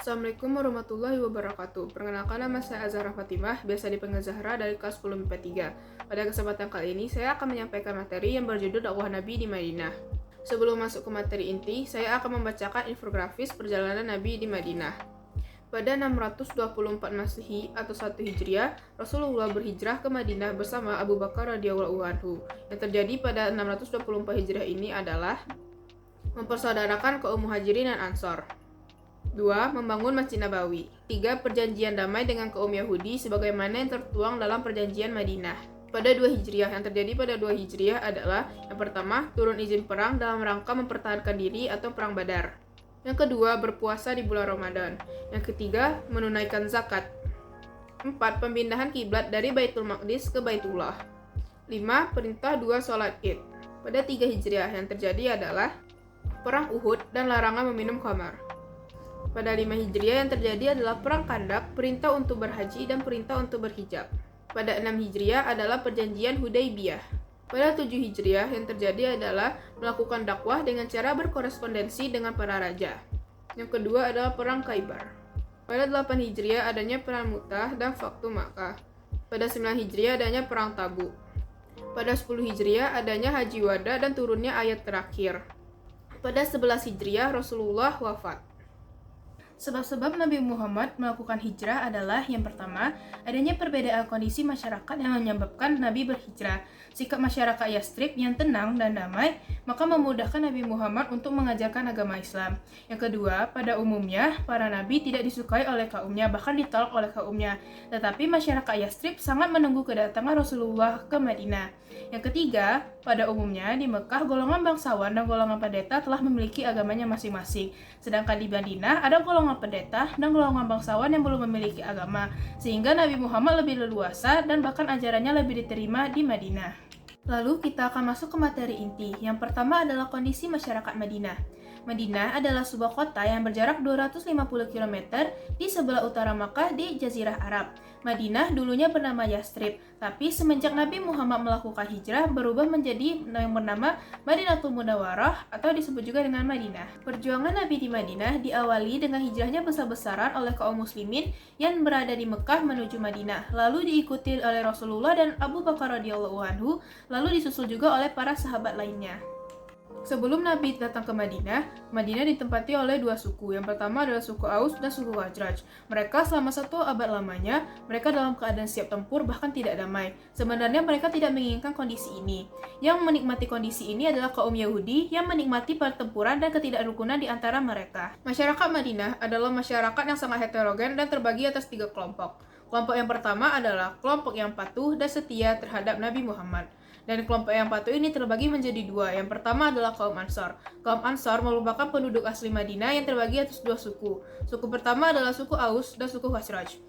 Assalamualaikum warahmatullahi wabarakatuh. Perkenalkan, nama saya Azhara Fatimah, biasa dipanggil Zahra, dari kelas 10 MIPA 3. Pada kesempatan kali ini, saya akan menyampaikan materi yang berjudul dakwah Nabi di Madinah. Sebelum masuk ke materi inti, saya akan membacakan infografis perjalanan Nabi di Madinah. Pada 624 Masehi atau 1 Hijriah, Rasulullah berhijrah ke Madinah bersama Abu Bakar radhiyallahu anhu. Yang terjadi pada 624 Hijriah ini adalah mempersaudarakan kaum Muhajirin dan Ansor. 2. Membangun Masjid Nabawi. 3. Perjanjian damai dengan kaum Yahudi sebagaimana yang tertuang dalam perjanjian Madinah. Pada 2 Hijriah, yang terjadi pada 2 Hijriah adalah yang pertama, turun izin perang dalam rangka mempertahankan diri atau perang Badar. Yang kedua, berpuasa di bulan Ramadan. Yang ketiga, menunaikan zakat. 4. Pemindahan kiblat dari Baitul Maqdis ke Baitullah. 5. Perintah 2 sholat Id. Pada 3 Hijriah, yang terjadi adalah perang Uhud dan larangan meminum khamar. Pada 5 Hijriah yang terjadi adalah Perang Kandak, perintah untuk berhaji, dan perintah untuk berhijab. Pada 6 Hijriah adalah Perjanjian Hudaibiyah. Pada 7 Hijriah yang terjadi adalah melakukan dakwah dengan cara berkorespondensi dengan para raja. Yang kedua adalah Perang Khaybar. Pada 8 Hijriah adanya Perang Mu'tah dan Fathu Makkah. Pada 9 Hijriah adanya Perang Tabuk. Pada 10 Hijriah adanya Haji Wada dan turunnya ayat terakhir. Pada 11 Hijriah Rasulullah wafat. Sebab-sebab Nabi Muhammad melakukan hijrah adalah yang pertama, adanya perbedaan kondisi masyarakat yang menyebabkan Nabi berhijrah. Sikap masyarakat Yathrib yang tenang dan damai, maka memudahkan Nabi Muhammad untuk mengajarkan agama Islam. Yang kedua, pada umumnya, para Nabi tidak disukai oleh kaumnya, bahkan ditolak oleh kaumnya. Tetapi masyarakat Yathrib sangat menunggu kedatangan Rasulullah ke Madinah. Yang ketiga, pada umumnya di Mekah golongan bangsawan dan golongan pendeta telah memiliki agamanya masing-masing. Sedangkan di Madinah ada golongan pendeta dan golongan bangsawan yang belum memiliki agama, sehingga Nabi Muhammad lebih leluasa dan bahkan ajarannya lebih diterima di Madinah. Lalu kita akan masuk ke materi inti. Yang pertama adalah kondisi masyarakat Madinah. Madinah adalah sebuah kota yang berjarak 250 km di sebelah utara Makkah di Jazirah Arab. Madinah dulunya bernama Yathrib, tapi semenjak Nabi Muhammad melakukan hijrah berubah menjadi yang bernama Madinatul Munawwarah atau disebut juga dengan Madinah. Perjuangan Nabi di Madinah diawali dengan hijrahnya besar-besaran oleh kaum muslimin yang berada di Mekah menuju Madinah, lalu diikuti oleh Rasulullah dan Abu Bakar radhiyallahu anhu, lalu disusul juga oleh para sahabat lainnya. Sebelum Nabi datang ke Madinah, Madinah ditempati oleh dua suku. Yang pertama adalah suku Aus dan suku Khazraj. Mereka selama 1 abad lamanya, mereka dalam keadaan siap tempur bahkan tidak damai. Sebenarnya mereka tidak menginginkan kondisi ini. Yang menikmati kondisi ini adalah kaum Yahudi yang menikmati pertempuran dan ketidakrukunan di antara mereka. Masyarakat Madinah adalah masyarakat yang sangat heterogen dan terbagi atas 3 kelompok. Kelompok yang pertama adalah kelompok yang patuh dan setia terhadap Nabi Muhammad. Dan kelompok yang patuh ini terbagi menjadi 2. Yang pertama adalah kaum Ansor. Kaum Ansor merupakan penduduk asli Madinah yang terbagi atas 2 suku. Suku pertama adalah suku Aus dan suku Khazraj.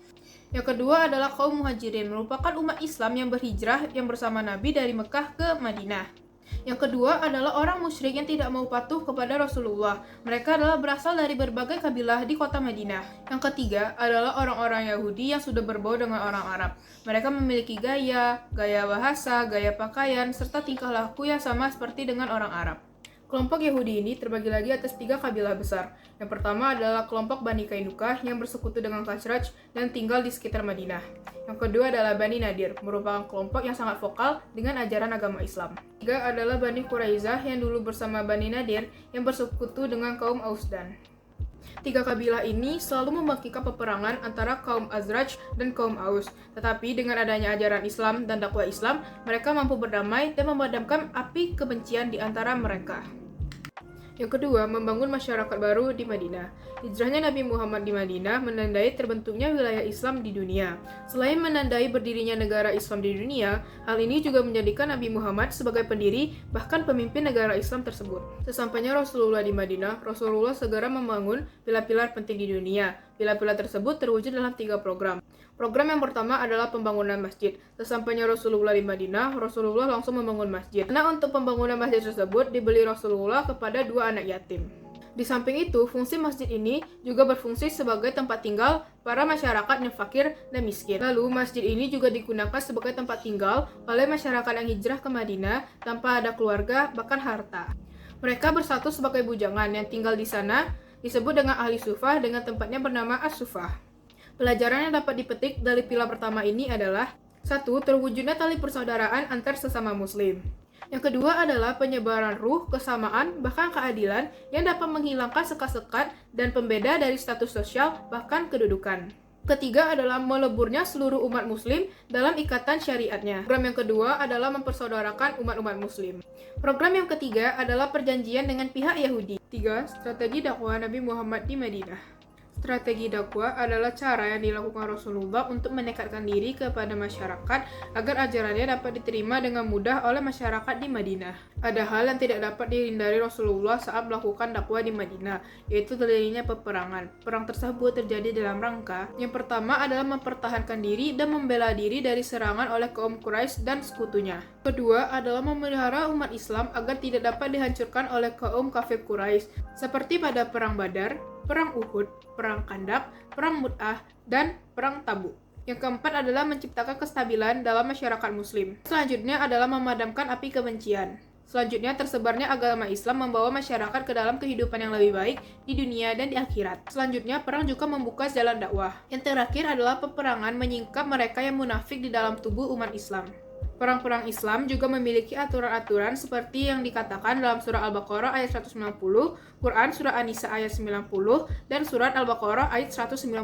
Yang kedua adalah kaum Muhajirin, merupakan umat Islam yang berhijrah yang bersama Nabi dari Mekah ke Madinah. Yang kedua adalah orang musyrik yang tidak mau patuh kepada Rasulullah. Mereka adalah berasal dari berbagai kabilah di kota Madinah. Yang ketiga adalah orang-orang Yahudi yang sudah berbau dengan orang Arab. Mereka memiliki gaya bahasa, gaya pakaian, serta tingkah laku yang sama seperti dengan orang Arab. Kelompok Yahudi ini terbagi lagi atas 3 kabilah besar. Yang pertama adalah kelompok Bani Kainuka yang bersekutu dengan Khazraj dan tinggal di sekitar Madinah. Yang kedua adalah Bani Nadir, merupakan kelompok yang sangat vokal dengan ajaran agama Islam. Ketiga adalah Bani Quraizah yang dulu bersama Bani Nadir yang bersekutu dengan kaum Ausdan. 3 kabilah ini selalu membangkitkan peperangan antara kaum Khazraj dan kaum Aus. Tetapi dengan adanya ajaran Islam dan dakwah Islam, mereka mampu berdamai dan memadamkan api kebencian di antara mereka. Yang kedua, membangun masyarakat baru di Madinah. Hijrahnya Nabi Muhammad di Madinah menandai terbentuknya wilayah Islam di dunia. Selain menandai berdirinya negara Islam di dunia, hal ini juga menjadikan Nabi Muhammad sebagai pendiri bahkan pemimpin negara Islam tersebut. Sesampainya Rasulullah di Madinah, Rasulullah segera membangun pilar-pilar penting di dunia. Pilar-pilar tersebut terwujud dalam 3 program. Program yang pertama adalah pembangunan masjid. Sesampainya Rasulullah di Madinah, Rasulullah langsung membangun masjid. Karena untuk pembangunan masjid tersebut dibeli Rasulullah kepada 2 anak yatim. Di samping itu, fungsi masjid ini juga berfungsi sebagai tempat tinggal para masyarakat yang fakir dan miskin. Lalu, masjid ini juga digunakan sebagai tempat tinggal oleh masyarakat yang hijrah ke Madinah tanpa ada keluarga, bahkan harta. Mereka bersatu sebagai bujangan yang tinggal di sana disebut dengan ahli sufah dengan tempatnya bernama as-sufah. Pelajaran yang dapat dipetik dari pilar pertama ini adalah: 1. Terwujudnya tali persaudaraan antar sesama muslim. Yang kedua adalah penyebaran ruh, kesamaan, bahkan keadilan yang dapat menghilangkan sekat-sekat dan pembeda dari status sosial, bahkan kedudukan. Ketiga adalah meleburnya seluruh umat muslim dalam ikatan syariatnya. Program yang kedua adalah mempersaudarakan umat-umat muslim. Program yang ketiga adalah perjanjian dengan pihak Yahudi. 3. Strategi dakwah Nabi Muhammad di Madinah. Strategi dakwah adalah cara yang dilakukan Rasulullah untuk mendekatkan diri kepada masyarakat agar ajarannya dapat diterima dengan mudah oleh masyarakat di Madinah. Ada hal yang tidak dapat dihindari Rasulullah saat melakukan dakwah di Madinah, yaitu terjadinya peperangan. Perang tersebut terjadi dalam rangka: yang pertama adalah mempertahankan diri dan membela diri dari serangan oleh kaum Quraisy dan sekutunya. Kedua adalah memelihara umat Islam agar tidak dapat dihancurkan oleh kaum kafir Quraisy, seperti pada Perang Badar, Perang Uhud, Perang Khandaq, Perang Mu'tah, dan Perang Tabuk. Yang keempat adalah menciptakan kestabilan dalam masyarakat muslim. Selanjutnya adalah memadamkan api kebencian. Selanjutnya, tersebarnya agama Islam membawa masyarakat ke dalam kehidupan yang lebih baik di dunia dan di akhirat. Selanjutnya, perang juga membuka jalan dakwah. Yang terakhir adalah peperangan menyingkap mereka yang munafik di dalam tubuh umat Islam. Perang-perang Islam juga memiliki aturan-aturan seperti yang dikatakan dalam surah Al-Baqarah ayat 190, Quran surah An-Nisa ayat 90, dan surat Al-Baqarah ayat 192.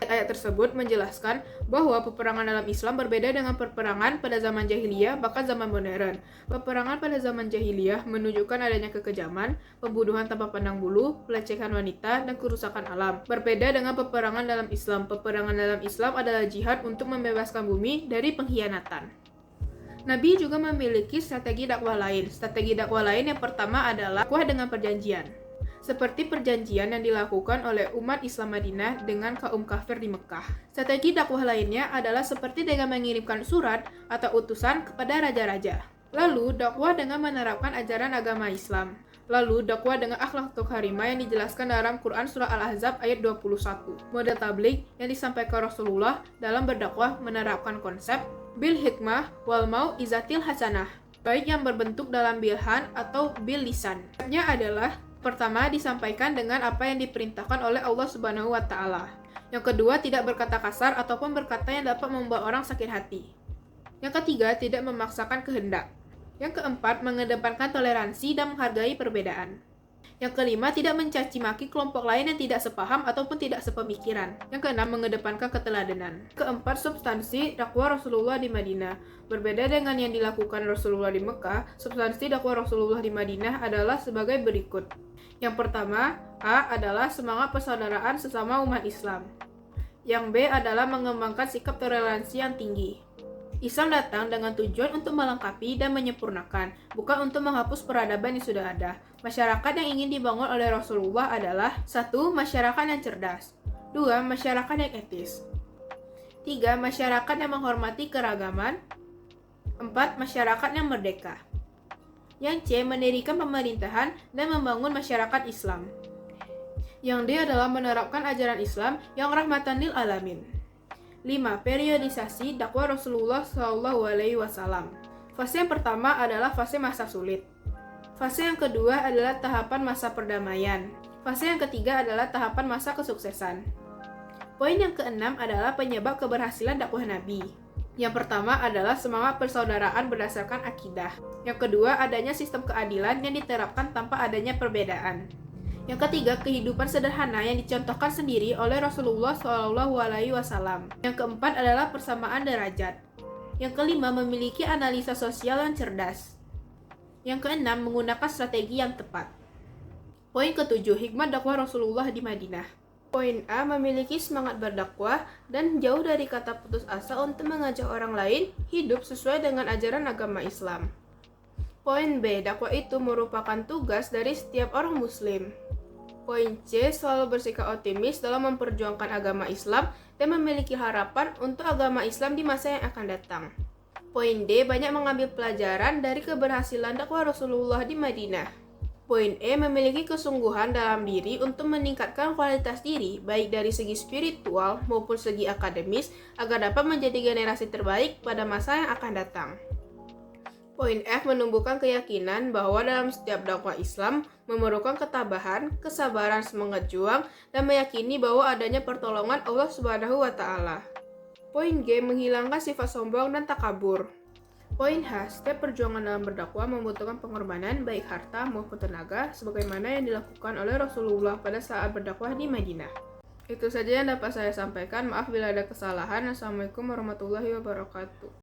Ayat tersebut menjelaskan bahwa peperangan dalam Islam berbeda dengan peperangan pada zaman jahiliyah bahkan zaman modern. Peperangan pada zaman jahiliyah menunjukkan adanya kekejaman, pembunuhan tanpa pandang bulu, pelecehan wanita, dan kerusakan alam. Berbeda dengan peperangan dalam Islam. Peperangan dalam Islam adalah jihad untuk membebaskan bumi dari pengkhianatan. Nabi juga memiliki strategi dakwah lain. Strategi dakwah lain yang pertama adalah dakwah dengan perjanjian. Seperti perjanjian yang dilakukan oleh umat Islam Madinah dengan kaum kafir di Mekah. Strategi dakwah lainnya adalah seperti dengan mengirimkan surat atau utusan kepada raja-raja. Lalu, dakwah dengan menerapkan ajaran agama Islam. Lalu, dakwah dengan akhlak karimah yang dijelaskan dalam Quran Surah Al-Ahzab ayat 21. Model tabligh yang disampaikan Rasulullah dalam berdakwah menerapkan konsep bil hikmah wal mau'izatil hasanah, baik yang berbentuk dalam bilhan atau bil lisan. Nya adalah: pertama, disampaikan dengan apa yang diperintahkan oleh Allah Subhanahu wa Ta'ala. Yang kedua, tidak berkata kasar ataupun berkata yang dapat membuat orang sakit hati. Yang ketiga, tidak memaksakan kehendak. Yang keempat, mengedepankan toleransi dan menghargai perbedaan. Yang kelima, tidak mencaci maki kelompok lain yang tidak sepaham ataupun tidak sepemikiran. Yang keenam, mengedepankan keteladanan. Keempat, substansi dakwah Rasulullah di Madinah. Berbeda dengan yang dilakukan Rasulullah di Mekah, substansi dakwah Rasulullah di Madinah adalah sebagai berikut. Yang pertama, A adalah semangat persaudaraan sesama umat Islam. Yang B adalah mengembangkan sikap toleransi yang tinggi. Islam datang dengan tujuan untuk melengkapi dan menyempurnakan, bukan untuk menghapus peradaban yang sudah ada. Masyarakat yang ingin dibangun oleh Rasulullah adalah: 1. Masyarakat yang cerdas. 2. Masyarakat yang etis. 3. Masyarakat yang menghormati keragaman. 4. Masyarakat yang merdeka. Yang C. Mendirikan pemerintahan dan membangun masyarakat Islam. Yang D adalah menerapkan ajaran Islam yang rahmatan lil alamin. 5. Periodisasi dakwah Rasulullah SAW. Fase yang pertama adalah fase masa sulit. Fase yang kedua adalah tahapan masa perdamaian. Fase yang ketiga adalah tahapan masa kesuksesan. Poin yang keenam adalah penyebab keberhasilan dakwah Nabi. Yang pertama adalah semangat persaudaraan berdasarkan akidah. Yang kedua, adanya sistem keadilan yang diterapkan tanpa adanya perbedaan. Yang ketiga, kehidupan sederhana yang dicontohkan sendiri oleh Rasulullah SAW. Yang keempat adalah persamaan derajat. Yang kelima, memiliki analisa sosial yang cerdas. Yang keenam, menggunakan strategi yang tepat. Poin ketujuh, hikmah dakwah Rasulullah di Madinah. Poin A, memiliki semangat berdakwah dan jauh dari kata putus asa untuk mengajak orang lain hidup sesuai dengan ajaran agama Islam. Poin B, dakwah itu merupakan tugas dari setiap orang muslim. Poin C, selalu bersikap optimis dalam memperjuangkan agama Islam dan memiliki harapan untuk agama Islam di masa yang akan datang. Poin D, banyak mengambil pelajaran dari keberhasilan dakwah Rasulullah di Madinah. Poin E, memiliki kesungguhan dalam diri untuk meningkatkan kualitas diri, baik dari segi spiritual maupun segi akademis, agar dapat menjadi generasi terbaik pada masa yang akan datang. Poin F menumbuhkan keyakinan bahwa dalam setiap dakwah Islam memerlukan ketabahan, kesabaran, semangat juang, dan meyakini bahwa adanya pertolongan Allah Subhanahu wa Ta'ala. Poin G menghilangkan sifat sombong dan takabur. Poin H, setiap perjuangan dalam berdakwah membutuhkan pengorbanan baik harta maupun tenaga sebagaimana yang dilakukan oleh Rasulullah pada saat berdakwah di Madinah. Itu saja yang dapat saya sampaikan. Maaf bila ada kesalahan. Assalamualaikum warahmatullahi wabarakatuh.